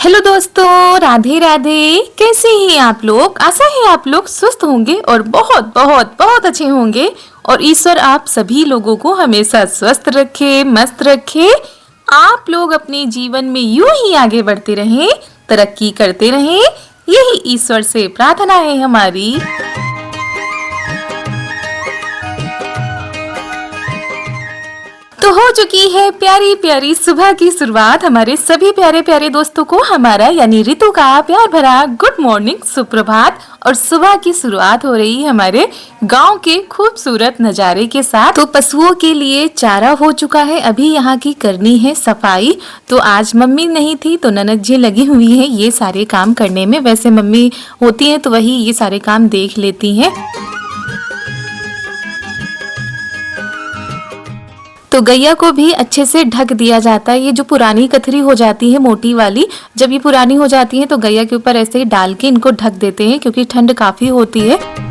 Hello दोस्तों, राधे राधे। कैसे हैं आप लोग? आशा है आप लोग स्वस्थ होंगे और बहुत बहुत बहुत अच्छे होंगे। और ईश्वर आप सभी लोगों को हमेशा स्वस्थ रखे, मस्त रखे। आप लोग अपने जीवन में यूं ही आगे बढ़ते रहें, तरक्की करते रहें, यही ईश्वर से प्रार्थना है हमारी। तो हो चुकी है प्यारी प्यारी सुबह की शुरुआत। हमारे सभी प्यारे प्यारे दोस्तों को हमारा यानी ऋतु का प्यार भरा गुड मॉर्निंग, सुप्रभात। और सुबह की शुरुआत हो रही है हमारे गांव के खूबसूरत नज़ारे के साथ। तो पशुओं के लिए चारा हो चुका है, अभी यहाँ की करनी है सफाई। तो आज मम्मी नहीं थी तो ननद जी लगी हुई है ये सारे काम करने में। वैसे मम्मी होती है तो वही ये सारे काम देख लेती हैं। तो गैया को भी अच्छे से ढक दिया जाता है। ये जो पुरानी कथरी हो जाती है मोटी वाली, जब ये पुरानी हो जाती है तो गैया के ऊपर ऐसे ही डाल के इनको ढक देते हैं क्योंकि ठंड काफी होती है।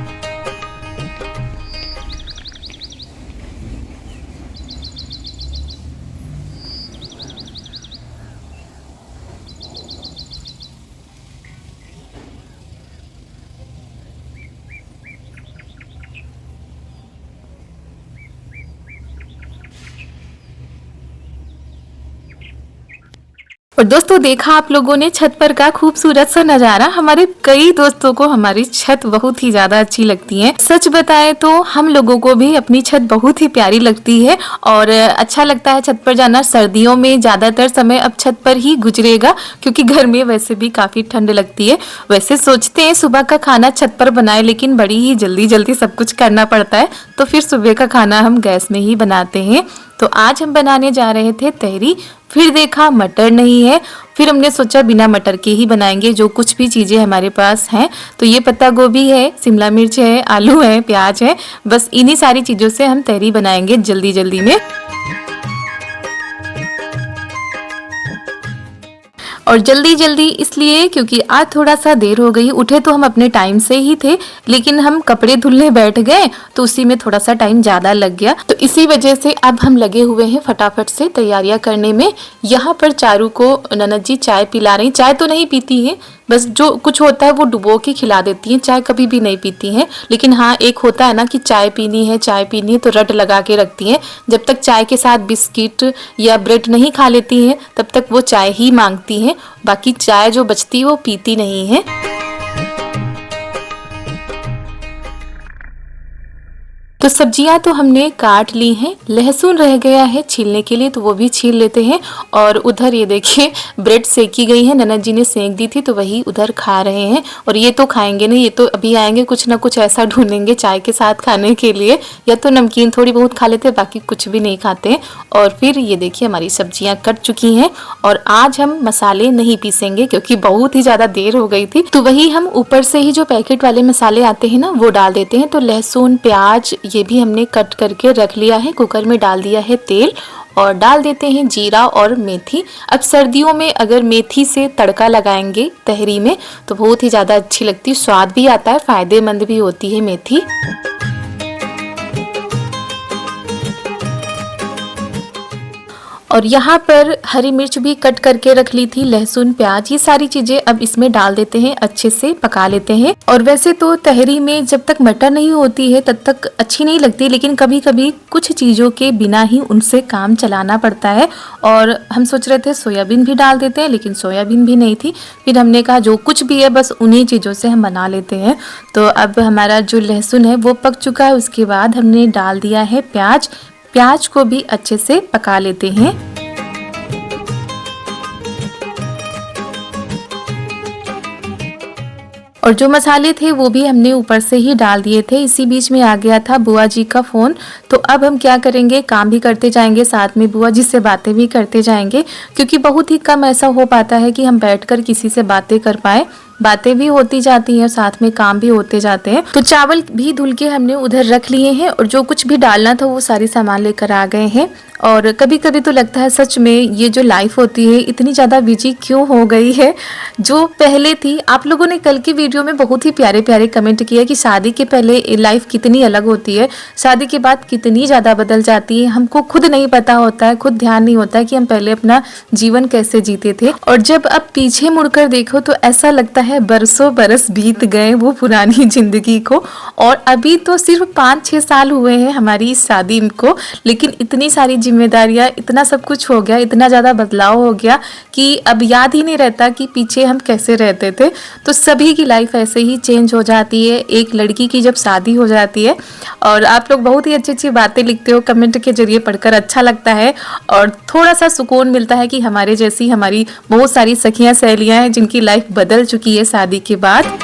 और दोस्तों, देखा आप लोगों ने छत पर का खूबसूरत सा नजारा। हमारे कई दोस्तों को हमारी छत बहुत ही ज्यादा अच्छी लगती है। सच बताए तो हम लोगों को भी अपनी छत बहुत ही प्यारी लगती है और अच्छा लगता है छत पर जाना। सर्दियों में ज्यादातर समय अब छत पर ही गुजरेगा क्योंकि घर में वैसे भी काफी ठंड लगती है। वैसे सोचते हैं सुबह का खाना छत पर बनाए, लेकिन बड़ी ही जल्दी जल्दी सब कुछ करना पड़ता है, तो फिर सुबह का खाना हम गैस में ही बनाते हैं। तो आज हम बनाने जा रहे थे तहरी। फिर देखा मटर नहीं है, फिर हमने सोचा बिना मटर के ही बनाएंगे जो कुछ भी चीज़ें हमारे पास हैं। तो ये पत्ता गोभी है, शिमला मिर्च है, आलू है, प्याज है, बस इन्हीं सारी चीज़ों से हम तहरी बनाएंगे जल्दी जल्दी में। और जल्दी जल्दी इसलिए क्योंकि आज थोड़ा सा देर हो गई। उठे तो हम अपने टाइम से ही थे, लेकिन हम कपड़े धुलने बैठ गए तो उसी में थोड़ा सा टाइम ज़्यादा लग गया। तो इसी वजह से अब हम लगे हुए हैं फटाफट से तैयारियां करने में। यहाँ पर चारू को ननद जी चाय पिला रही। चाय तो नहीं पीती है, बस जो कुछ होता है वो डुबो के खिला देती हैं। चाय कभी भी नहीं पीती हैं, लेकिन हाँ एक होता है ना कि चाय पीनी है तो रट लगा के रखती हैं। जब तक चाय के साथ बिस्किट या ब्रेड नहीं खा लेती हैं तब तक वो चाय ही मांगती हैं। बाकी चाय जो बचती है वो पीती नहीं है। तो सब्जियां तो हमने काट ली हैं, लहसुन रह गया है छीलने के लिए तो वो भी छील लेते हैं। और उधर ये देखिए ब्रेड सेकी गई है, ननद जी ने सेक दी थी तो वही उधर खा रहे हैं। और ये तो खाएंगे नहीं, ये तो अभी आएंगे कुछ ना कुछ ऐसा ढूंढेंगे चाय के साथ खाने के लिए, या तो नमकीन थोड़ी बहुत खा लेते, बाकी कुछ भी नहीं खाते। और फिर ये देखिए हमारी सब्जियां कट चुकी हैं और आज हम मसाले नहीं पीसेंगे क्योंकि बहुत ही ज़्यादा देर हो गई थी। तो वही हम ऊपर से ही जो पैकेट वाले मसाले आते हैं ना वो डाल देते हैं। तो लहसुन, प्याज ये भी हमने कट करके रख लिया है। कुकर में डाल दिया है तेल और डाल देते हैं जीरा और मेथी। अब सर्दियों में अगर मेथी से तड़का लगाएंगे तहरी में तो बहुत ही ज़्यादा अच्छी लगती है, स्वाद भी आता है, फायदेमंद भी होती है मेथी। और यहाँ पर हरी मिर्च भी कट करके रख ली थी, लहसुन, प्याज, ये सारी चीजें अब इसमें डाल देते हैं, अच्छे से पका लेते हैं। और वैसे तो तहरी में जब तक मटर नहीं होती है तब तक अच्छी नहीं लगती, लेकिन कभी कभी कुछ चीज़ों के बिना ही उनसे काम चलाना पड़ता है। और हम सोच रहे थे सोयाबीन भी डाल देते हैं, लेकिन सोयाबीन भी नहीं थी। फिर हमने कहा जो कुछ भी है बस उन्हीं चीज़ों से हम बना लेते हैं। तो अब हमारा जो लहसुन है वो पक चुका है, उसके बाद हमने डाल दिया है प्याज। प्याज को भी अच्छे से पका लेते हैं। और जो मसाले थे वो भी हमने ऊपर से ही डाल दिए थे। इसी बीच में आ गया था बुआ जी का फ़ोन। तो अब हम क्या करेंगे, काम भी करते जाएंगे, साथ में बुआ जी से बातें भी करते जाएंगे, क्योंकि बहुत ही कम ऐसा हो पाता है कि हम बैठकर किसी से बातें कर पाए। बातें भी होती जाती हैं, साथ में काम भी होते जाते हैं। तो चावल भी धुल के हमने उधर रख लिए हैं और जो कुछ भी डालना था वो सारी सामान लेकर आ गए हैं। और कभी कभी तो लगता है सच में ये जो लाइफ होती है इतनी ज़्यादा बिजी क्यों हो गई है जो पहले थी। आप लोगों ने कल की वीडियो में बहुत ही प्यारे प्यारे कमेंट किया कि शादी के पहले लाइफ कितनी अलग होती है, शादी के बाद कितनी ज़्यादा बदल जाती है। हमको खुद नहीं पता होता है, खुद ध्यान नहीं होता है कि हम पहले अपना जीवन कैसे जीते थे। और जब अब पीछे मुड़कर देखो तो ऐसा लगता है बरसों बरस बीत गए वो पुरानी जिंदगी को। और अभी तो सिर्फ 5-6 साल हुए हैं हमारी इस शादी को, लेकिन इतनी सारी जिम्मेदारियां, इतना सब कुछ हो गया, इतना ज़्यादा बदलाव हो गया कि अब याद ही नहीं रहता कि पीछे हम कैसे रहते थे। तो सभी की लाइफ ऐसे ही चेंज हो जाती है एक लड़की की जब शादी हो जाती है। और आप लोग बहुत ही अच्छी अच्छी बातें लिखते हो कमेंट के जरिए, पढ़कर अच्छा लगता है और थोड़ा सा सुकून मिलता है कि हमारे जैसी हमारी बहुत सारी सखियां सहेलियां हैं जिनकी लाइफ बदल चुकी है शादी के बाद।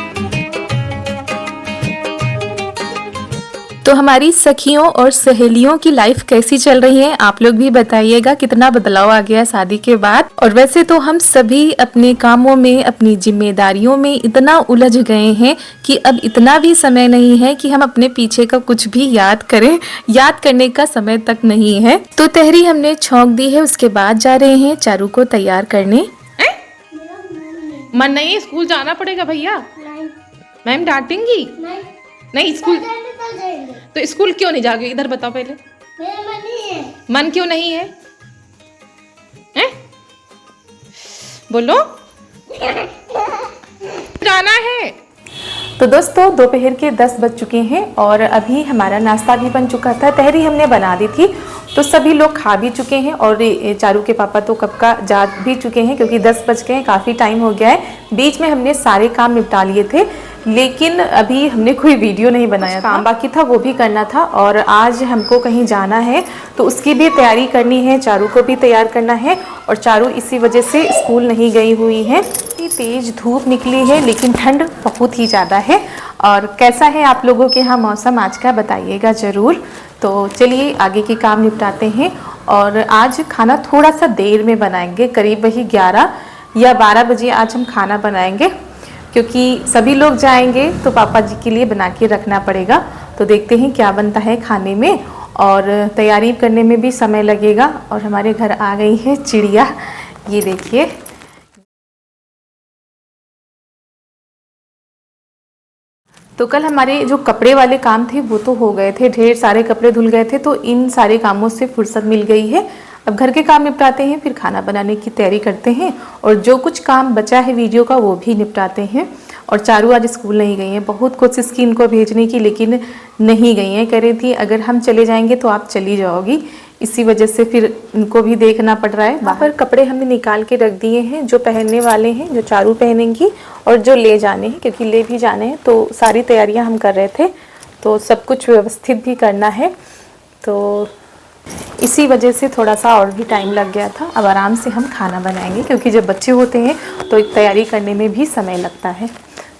तो हमारी सखियों और सहेलियों की लाइफ कैसी चल रही है आप लोग भी बताइएगा, कितना बदलाव आ गया शादी के बाद। और वैसे तो हम सभी अपने कामों में, अपनी जिम्मेदारियों में इतना उलझ गए हैं कि अब इतना भी समय नहीं है कि हम अपने पीछे का कुछ भी याद करें, याद करने का समय तक नहीं है। तो तहरी हमने छौंक दी है, उसके बाद जा रहे हैं चारू को तैयार करने। मन नहीं है, स्कूल जाना पड़ेगा भैया, मैम डांटेंगी। नहीं स्कूल, तो स्कूल क्यों नहीं जाओगे इधर बताओ पहले। मेरा मन नहीं है। मन क्यों नहीं है, हैं? बोलो जाना है। तो दोस्तों दोपहर के 10 बज चुके हैं और अभी हमारा नाश्ता भी बन चुका था, तहरी हमने बना दी थी तो सभी लोग खा भी चुके हैं। और चारू के पापा तो कब का जा भी चुके हैं क्योंकि 10 बज गए हैं, काफ़ी टाइम हो गया है। बीच में हमने सारे काम निपटा लिए थे लेकिन अभी हमने कोई वीडियो नहीं बनाया, काम बाकी था वो भी करना था। और आज हमको कहीं जाना है तो उसकी भी तैयारी करनी है, चारू को भी तैयार करना है। और चारू इसी वजह से स्कूल नहीं गई हुई है। तेज धूप निकली है लेकिन ठंड बहुत ही ज़्यादा है। और कैसा है आप लोगों के यहाँ मौसम आज का बताइएगा ज़रूर। तो चलिए आगे के काम निपटाते हैं। और आज खाना थोड़ा सा देर में बनाएंगे, करीब वही 11 या 12 बजे आज हम खाना बनाएंगे क्योंकि सभी लोग जाएंगे तो पापा जी के लिए बना के रखना पड़ेगा। तो देखते हैं क्या बनता है खाने में और तैयारी करने में भी समय लगेगा। और हमारे घर आ गई है चिड़िया, ये देखिए। तो कल हमारे जो कपड़े वाले काम थे वो तो हो गए थे, ढेर सारे कपड़े धुल गए थे तो इन सारे कामों से फुर्सत मिल गई है। अब घर के काम निपटाते हैं, फिर खाना बनाने की तैयारी करते हैं और जो कुछ काम बचा है वीडियो का वो भी निपटाते हैं। और चारू आज स्कूल नहीं गई हैं, बहुत कोशिश की इनको भेजने की लेकिन नहीं गई हैं। कह रही थी अगर हम चले जाएंगे तो आप चली जाओगी, इसी वजह से फिर इनको भी देखना पड़ रहा है। वहाँ पर कपड़े हमने निकाल के रख दिए हैं जो पहनने वाले हैं, जो चारू पहनेंगी और जो ले जाने हैं क्योंकि ले भी जाने हैं। तो सारी तैयारियां हम कर रहे थे तो सब कुछ व्यवस्थित भी करना है, तो इसी वजह से थोड़ा सा और भी टाइम लग गया था। अब आराम से हम खाना बनाएंगे क्योंकि जब बच्चे होते हैं तो एक तैयारी करने में भी समय लगता है।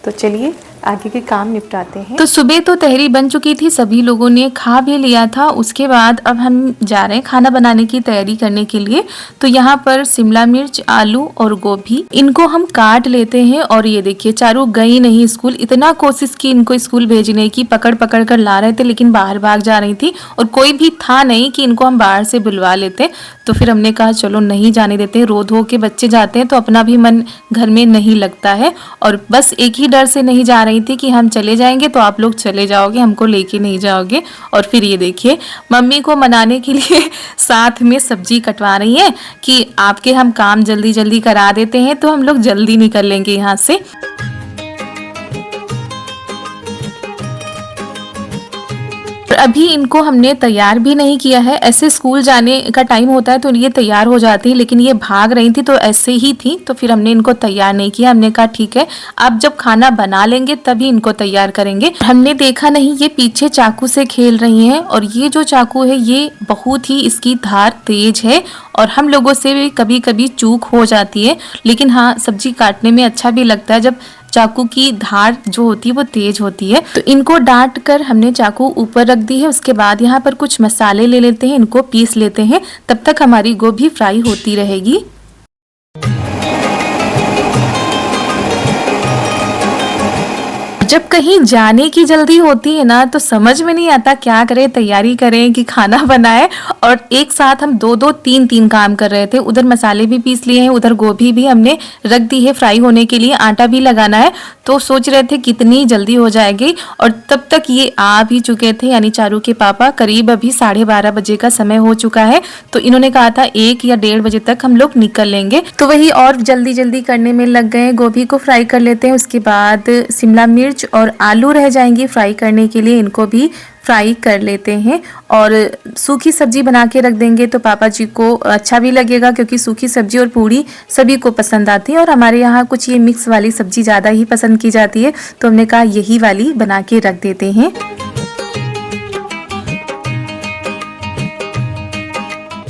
तो चलिए आगे के काम निपटाते हैं। तो सुबह तो तहरी बन चुकी थी, सभी लोगों ने खा भी लिया था। उसके बाद अब हम जा रहे हैं खाना बनाने की तैयारी करने के लिए। तो यहाँ पर शिमला मिर्च, आलू और गोभी इनको हम काट लेते हैं। और ये देखिए चारू गई नहीं स्कूल, इतना कोशिश की इनको स्कूल भेजने की, पकड़ पकड़ कर ला रहे थे लेकिन बाहर भाग जा रही थी और कोई भी था नहीं कि इनको हम बाहर से बुलवा लेते। तो फिर हमने कहा चलो नहीं जाने देते, रो धो के बच्चे जाते हैं तो अपना भी मन घर में नहीं लगता है। और बस एक ही डर से नहीं जा रही थी कि हम चले जाएंगे तो आप लोग चले जाओगे, हमको लेके नहीं जाओगे। और फिर ये देखिए मम्मी को मनाने के लिए साथ में सब्जी कटवा रही हैं कि आपके हम काम जल्दी जल्दी करा देते हैं तो हम लोग जल्दी निकल लेंगे यहाँ से। अभी इनको हमने तैयार भी नहीं किया है, ऐसे स्कूल जाने का टाइम होता है तो ये तैयार हो जाती है, लेकिन ये भाग रही थी तो ऐसे ही थी तो फिर हमने इनको तैयार नहीं किया। हमने कहा ठीक है अब जब खाना बना लेंगे तभी इनको तैयार करेंगे। हमने देखा नहीं ये पीछे चाकू से खेल रही हैं और ये जो चाकू है ये बहुत ही इसकी धार तेज है और हम लोगों से भी कभी कभी चूक हो जाती है, लेकिन हाँ सब्जी काटने में अच्छा भी लगता है जब चाकू की धार जो होती है वो तेज होती है। तो इनको डांट कर हमने चाकू ऊपर रख दी है। उसके बाद यहाँ पर कुछ मसाले ले लेते हैं, इनको पीस लेते हैं, तब तक हमारी गोभी फ्राई होती रहेगी। जब कहीं जाने की जल्दी होती है ना तो समझ में नहीं आता क्या करें, तैयारी करें कि खाना बनाए। और एक साथ हम दो दो तीन तीन काम कर रहे थे। उधर मसाले भी पीस लिए हैं, उधर गोभी भी हमने रख दी है फ्राई होने के लिए, आटा भी लगाना है। तो सोच रहे थे कितनी जल्दी हो जाएगी और तब तक ये आ भी चुके थे, यानी चारू के पापा। करीब अभी 12:30 बजे का समय हो चुका है, तो इन्होंने कहा था 1 या 1:30 बजे तक हम लोग निकल लेंगे। तो वही और जल्दी जल्दी करने में लग गए। गोभी को फ्राई कर लेते हैं, उसके बाद शिमला मिर्च और आलू रह जाएंगी फ्राई करने के लिए, इनको भी फ्राई कर लेते हैं। और सूखी सब्जी बना के रख देंगे तो पापा जी को अच्छा भी लगेगा, क्योंकि सूखी सब्जी और पूड़ी सभी को पसंद आती है। और हमारे यहाँ कुछ ये मिक्स वाली सब्जी ज़्यादा ही पसंद की जाती है, तो हमने कहा यही वाली बना के रख देते हैं।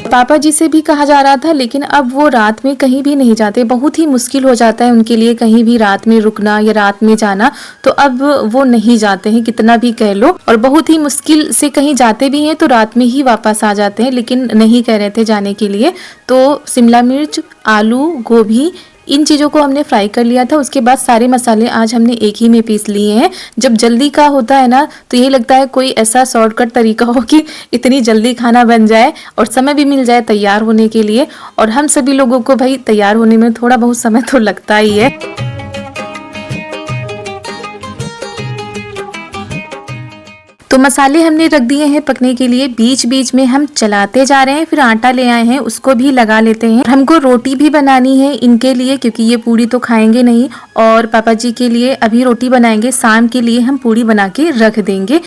पापा जी से भी कहा जा रहा था, लेकिन अब वो रात में कहीं भी नहीं जाते। बहुत ही मुश्किल हो जाता है उनके लिए कहीं भी रात में रुकना या रात में जाना, तो अब वो नहीं जाते हैं कितना भी कह लो। और बहुत ही मुश्किल से कहीं जाते भी हैं तो रात में ही वापस आ जाते हैं, लेकिन नहीं कह रहे थे जाने के लिए। तो शिमला मिर्च, आलू, गोभी, इन चीज़ों को हमने फ्राई कर लिया था। उसके बाद सारे मसाले आज हमने एक ही में पीस लिए हैं। जब जल्दी का होता है ना तो ये लगता है कोई ऐसा शॉर्टकट तरीका हो कि इतनी जल्दी खाना बन जाए और समय भी मिल जाए तैयार होने के लिए। और हम सभी लोगों को भाई तैयार होने में थोड़ा बहुत समय तो लगता ही है। तो मसाले हमने रख दिए हैं पकने के लिए, बीच बीच में हम चलाते जा रहे हैं। फिर आटा ले आए हैं, उसको भी लगा लेते हैं। हमको रोटी भी बनानी है इनके लिए, क्योंकि ये पूड़ी तो खाएंगे नहीं। और पापा जी के लिए अभी रोटी बनाएंगे, शाम के लिए हम पूड़ी बना के रख देंगे।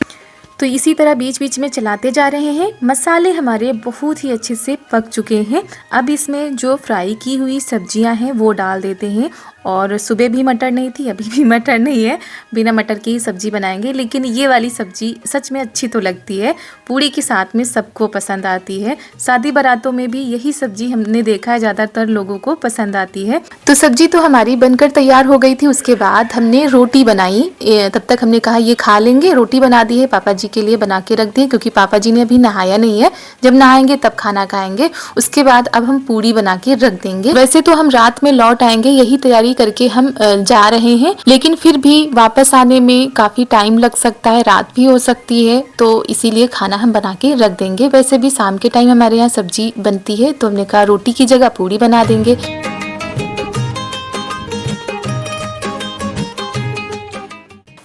तो इसी तरह बीच बीच में चलाते जा रहे हैं। मसाले हमारे बहुत ही अच्छे से पक चुके हैं। अब इसमें जो फ्राई की हुई सब्जियां हैं वो डाल देते हैं। और सुबह भी मटर नहीं थी, अभी भी मटर नहीं है, बिना मटर की ही सब्जी बनाएंगे। लेकिन ये वाली सब्जी सच में अच्छी तो लगती है, पूड़ी के साथ में सबको पसंद आती है। शादी बारातों में भी यही सब्जी हमने देखा है ज़्यादातर लोगों को पसंद आती है। तो सब्जी तो हमारी बनकर तैयार हो गई थी। उसके बाद हमने रोटी बनाई। तब तक हमने कहा ये खा लेंगे, रोटी बना दी है पापा जी के लिए बना के रख दी, क्योंकि पापा जी ने अभी नहाया नहीं है, जब नहाएंगे तब खाना खाएंगे। उसके बाद अब हम पूड़ी बना के रख देंगे। वैसे तो हम रात में लौट आएंगे, यही तैयारी करके हम जा रहे हैं, लेकिन फिर भी वापस आने में काफी टाइम लग सकता है, रात भी हो सकती है, तो इसीलिए खाना हम बना के रख देंगे। वैसे भी शाम के टाइम हमारे यहाँ सब्जी बनती है, तो हमने कहा रोटी की जगह पूड़ी बना देंगे।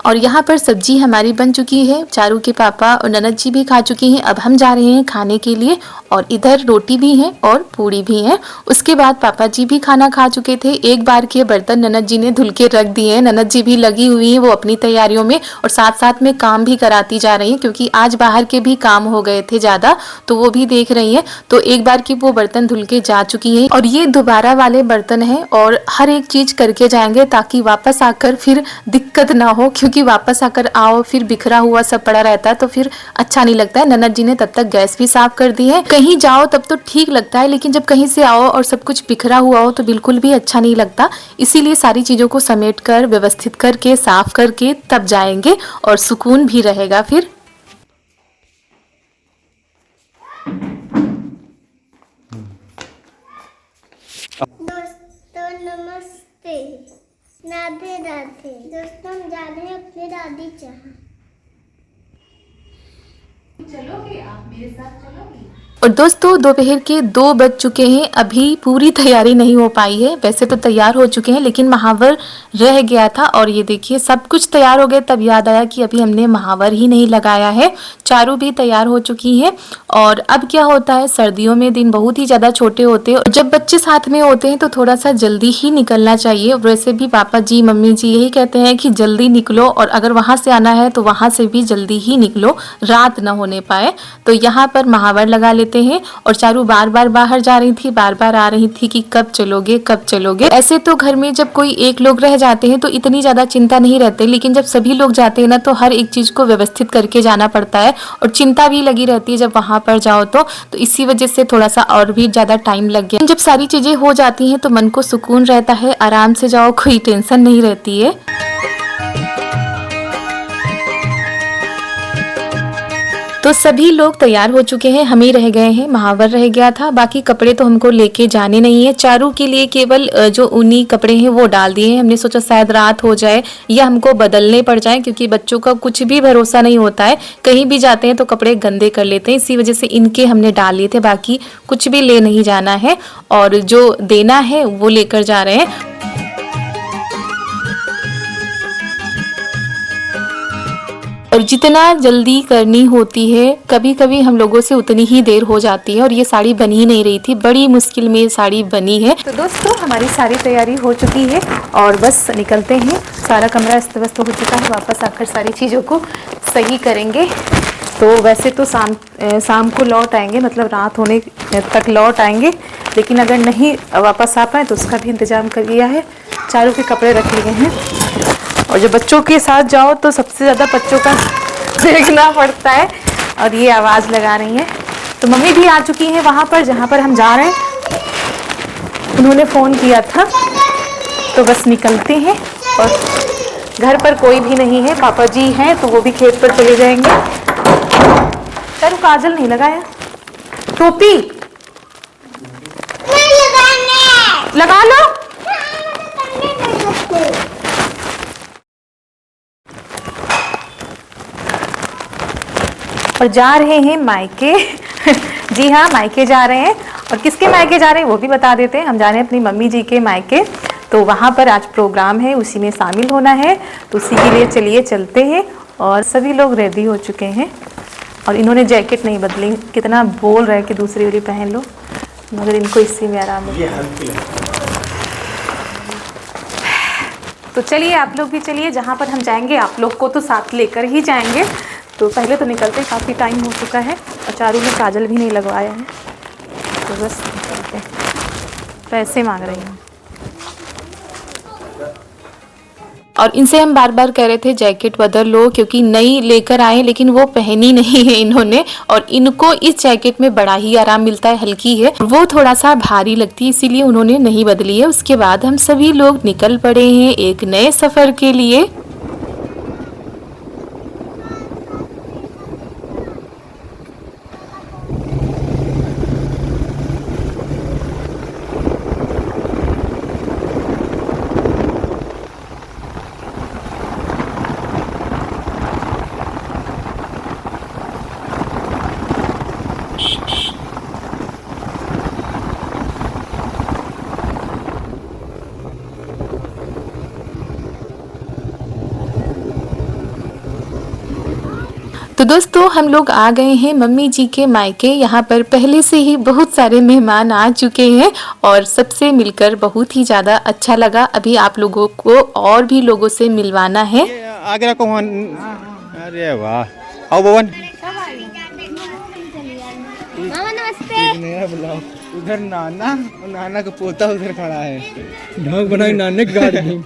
और यहाँ पर सब्जी हमारी बन चुकी है, चारू के पापा और ननद जी भी खा चुकी हैं। अब हम जा रहे हैं खाने के लिए, और इधर रोटी भी है और पूड़ी भी है। उसके बाद पापा जी भी खाना खा चुके थे। एक बार के बर्तन ननद जी ने धुल के रख दिए हैं। ननद जी भी लगी हुई हैं वो अपनी तैयारियों में, और साथ साथ में काम भी कराती जा रही हैं, क्योंकि आज बाहर के भी काम हो गए थे ज़्यादा, तो वो भी देख रही हैं। तो एक बार की वो बर्तन धुल के जा चुकी है, और ये दोबारा वाले बर्तन है। और हर एक चीज़ करके जाएंगे ताकि वापस आकर फिर दिक्कत ना हो, क्योंकि वापस आकर आओ फिर बिखरा हुआ सब पड़ा रहता है तो फिर अच्छा नहीं लगता है। ननद जी ने तब तक गैस भी साफ कर दी है। कहीं जाओ तब तो ठीक लगता है, लेकिन जब कहीं से आओ और सब कुछ बिखरा हुआ हो तो बिल्कुल भी अच्छा नहीं लगता। इसीलिए सारी चीजों को समेट कर व्यवस्थित करके साफ करके तब जाएंगे, और सुकून भी रहेगा फिर। दोस्तों नमस्ते, राधे राधे। दोस्तों हम जा रहे हैं अपने दादी जहाँ। चलोगे आप मेरे साथ, चलोगी? और दोस्तों दोपहर के 2 बज चुके हैं, अभी पूरी तैयारी नहीं हो पाई है। वैसे तो तैयार हो चुके हैं, लेकिन महावर रह गया था। और ये देखिए सब कुछ तैयार हो गया, तब याद आया कि अभी हमने महावर ही नहीं लगाया है। चारू भी तैयार हो चुकी है। और अब क्या होता है, सर्दियों में दिन बहुत ही ज़्यादा छोटे होते हैं, और जब बच्चे साथ में होते हैं तो थोड़ा सा जल्दी ही निकलना चाहिए। वैसे भी पापा जी मम्मी जी यही कहते हैं कि जल्दी निकलो, और अगर वहाँ से आना है तो वहाँ से भी जल्दी ही निकलो, रात ना होने पाए। तो यहाँ पर महावर लगा लेते हैं। और चारू बार बार बाहर जा रही थी, बार बार आ रही थी कि कब चलोगे कब चलोगे। ऐसे तो घर में जब कोई एक लोग रह जाते हैं तो इतनी ज्यादा चिंता नहीं रहती, लेकिन जब सभी लोग जाते हैं ना तो हर एक चीज को व्यवस्थित करके जाना पड़ता है, और चिंता भी लगी रहती है जब वहां पर जाओ तो इसी वजह से थोड़ा सा और भी ज्यादा टाइम लग गया। जब सारी चीजें हो जाती हैं तो मन को सुकून रहता है, आराम से जाओ, कोई टेंशन नहीं रहती है। तो सभी लोग तैयार हो चुके हैं, हम ही रह गए हैं, महावर रह गया था। बाकी कपड़े तो हमको लेके जाने नहीं है। चारू के लिए केवल जो ऊनी कपड़े हैं वो डाल दिए हैं। हमने सोचा शायद रात हो जाए या हमको बदलने पड़ जाए, क्योंकि बच्चों का कुछ भी भरोसा नहीं होता है, कहीं भी जाते हैं तो कपड़े गंदे कर लेते हैं। इसी वजह से इनके हमने डाल लिए थे, बाकी कुछ भी ले नहीं जाना है और जो देना है वो लेकर जा रहे हैं। और जितना जल्दी करनी होती है कभी कभी हम लोगों से उतनी ही देर हो जाती है। और ये साड़ी बन ही नहीं रही थी, बड़ी मुश्किल में ये साड़ी बनी है। तो दोस्तों हमारी सारी तैयारी हो चुकी है और बस निकलते हैं। सारा कमरा अस्त व्यस्त हो चुका है, वापस आकर सारी चीज़ों को सही करेंगे। तो वैसे तो शाम को लौट आएंगे, मतलब रात होने तक लौट आएंगे, लेकिन अगर नहीं वापस आ पाए तो उसका भी इंतज़ाम कर लिया है। चारों के कपड़े रख लिए हैं। और जो बच्चों के साथ जाओ तो सबसे ज़्यादा बच्चों का देखना पड़ता है। और ये आवाज़ लगा रही हैं। तो मम्मी भी आ चुकी हैं वहाँ पर जहाँ पर हम जा रहे हैं। उन्होंने फ़ोन किया था, तो बस निकलते हैं। और घर पर कोई भी नहीं है, पापा जी हैं तो वो भी खेत पर चले जाएंगे। सर काजल नहीं लगाया, टोपी लगा लो। और जा रहे हैं मायके। जी हाँ, मायके जा रहे हैं। और किसके मायके जा रहे हैं वो भी बता देते हैं। हम जा रहे हैं अपनी मम्मी जी के मायके। तो वहाँ पर आज प्रोग्राम है, उसी में शामिल होना है। तो उसी के लिए चलिए चलते हैं। और सभी लोग रेडी हो चुके हैं और इन्होंने जैकेट नहीं बदली। कितना बोल रहे हैं कि दूसरी वाली पहन लो, मगर इनको इसी में आराम है। तो चलिए आप लोग भी चलिए, जहाँ पर हम जाएंगे आप लोग को तो साथ लेकर ही जाएंगे। तो पहले तो निकलते, काफ़ी टाइम हो चुका है और चारू ने काजल भी नहीं लगवाया है। तो बस निकलते। पैसे मांग रही हूँ और इनसे हम बार बार कह रहे थे जैकेट बदल लो, क्योंकि नई लेकर आए लेकिन वो पहनी नहीं है इन्होंने। और इनको इस जैकेट में बड़ा ही आराम मिलता है, हल्की है, वो थोड़ा सा भारी लगती है, इसीलिए उन्होंने नहीं बदली है। उसके बाद हम सभी लोग निकल पड़े हैं एक नए सफ़र के लिए। तो दोस्तों हम लोग आ गए हैं मम्मी जी के मायके। यहाँ पर पहले से ही बहुत सारे मेहमान आ चुके हैं और सबसे मिलकर बहुत ही ज़्यादा अच्छा लगा। अभी आप लोगों को और भी लोगों से मिलवाना है। आगरा को अरे वाह, आओ भवन। मामा नमस्ते। उधर नाना का पोता उधर खड़ा है। ढंग बनाई नाने की गाड़ी।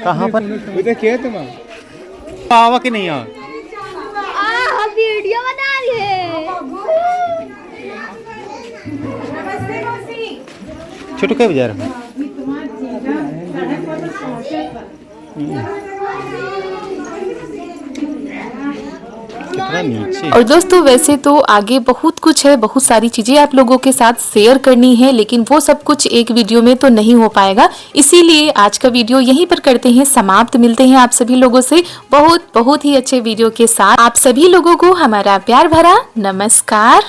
कहाँ पर? उधर खेत में आवा कि नहीं आ? वीडियो बना रही है। छोटू क्या बजा रहा है? नीचे। और दोस्तों वैसे तो आगे बहुत कुछ है, बहुत सारी चीजें आप लोगों के साथ शेयर करनी है, लेकिन वो सब कुछ एक वीडियो में तो नहीं हो पाएगा। इसीलिए आज का वीडियो यहीं पर करते हैं समाप्त। मिलते हैं आप सभी लोगों से बहुत ही अच्छे वीडियो के साथ। आप सभी लोगों को हमारा प्यार भरा नमस्कार।